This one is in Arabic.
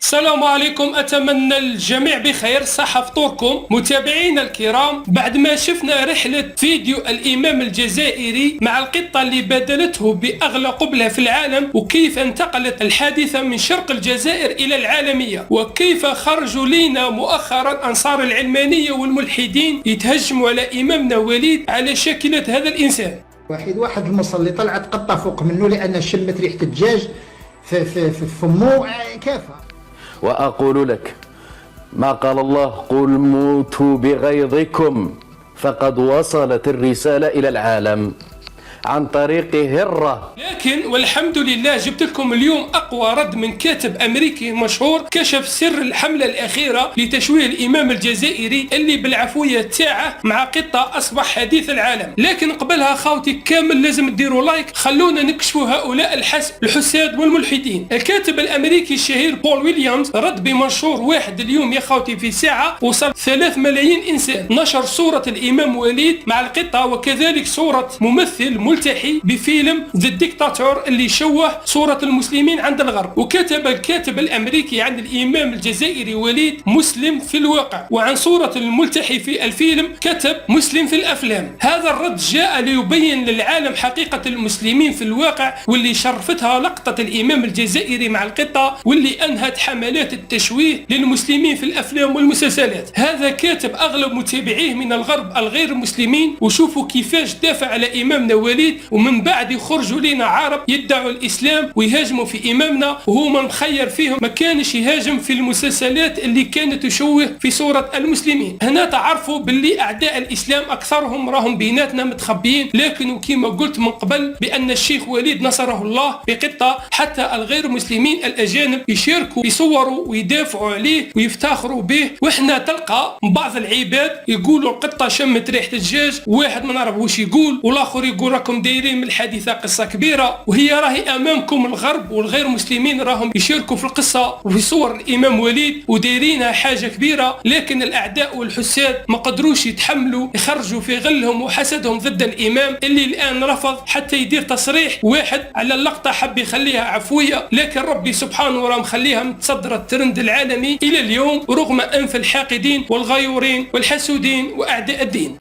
السلام عليكم، أتمنى الجميع بخير. صحة فطوركم متابعينا الكرام. بعد ما شفنا رحلة فيديو الإمام الجزائري مع القطة اللي بدلته بأغلى قبلة في العالم، وكيف انتقلت الحادثة من شرق الجزائر إلى العالمية، وكيف خرجوا لينا مؤخرا أنصار العلمانية والملحدين يتهجموا على إمامنا وليد على شاكلة هذا الإنسان. واحد المصلي طلعت قطة فوق منه لأن شمت ريحة الدجاج في فمه كافة. وأقول لك ما قال الله: قل موتوا بغيظكم، فقد وصلت الرسالة إلى العالم عن طريق هرة. لكن والحمد لله جبت لكم اليوم أقوى رد من كاتب أمريكي مشهور كشف سر الحملة الأخيرة لتشويه الإمام الجزائري اللي بالعفوية تاعه مع قطة أصبح حديث العالم. لكن قبلها خاوتي كامل لازم تديروا لايك، خلونا نكشفوا هؤلاء الحساد والملحدين. الكاتب الأمريكي الشهير بول ويليامز رد بمنشور واحد اليوم يا خاوتي في ساعة وصل 3 ملايين إنسان، نشر صورة الإمام وليد مع القطة وكذلك صورة ممثل ملتحي بفيلم ذا ديكتاتور اللي شوه صورة المسلمين عند الغرب. وكتب الكاتب الأمريكي عن الإمام الجزائري وليد مسلم في الواقع، وعن صورة الملتحي في الفيلم كتب مسلم في الأفلام. هذا الرد جاء ليبين للعالم حقيقة المسلمين في الواقع، واللي شرفتها لقطة الإمام الجزائري مع القطة، واللي أنهت حملات التشويه للمسلمين في الأفلام والمسلسلات. هذا كاتب أغلب متابعيه من الغرب الغير مسلمين، وشوفوا كيفاش دافع على إمامنا وليد، ومن بعد يخرجوا لنا عرب يدعوا الإسلام ويهاجموا في إمامنا، وهو من مخير فيهم ما كانش يهاجم في المسلسلات اللي كانت تشوه في صورة المسلمين. هنا تعرفوا باللي أعداء الإسلام أكثرهم راهم بيناتنا متخبيين، لكن كما قلت من قبل بأن الشيخ وليد نصره الله بقطة، حتى الغير مسلمين الأجانب يشاركوا يصوروا ويدافعوا عليه ويفتخروا به. وإحنا تلقى بعض العباد يقولوا القطة شمت ريحة الدجاج، واحد ما نعرف واش يقول، والآخر يقول راكم دايرين من الحادثة قصة كبيرة، وهي راهي أمامكم. الغرب والغير مسلمين راهم يشاركوا في القصة وفي صور الإمام وليد ودايرينها حاجة كبيرة، لكن الأعداء والحساد ما قدروش يتحملوا يخرجوا في غلهم وحسدهم ضد الإمام اللي الآن رفض حتى يدير تصريح واحد على اللقطة، حب يخليها عفوية، لكن ربي سبحانه وراه مخليها متصدرة الترند العالمي إلى اليوم رغم أنف الحاقدين والغيورين والحسودين وأعداء الدين.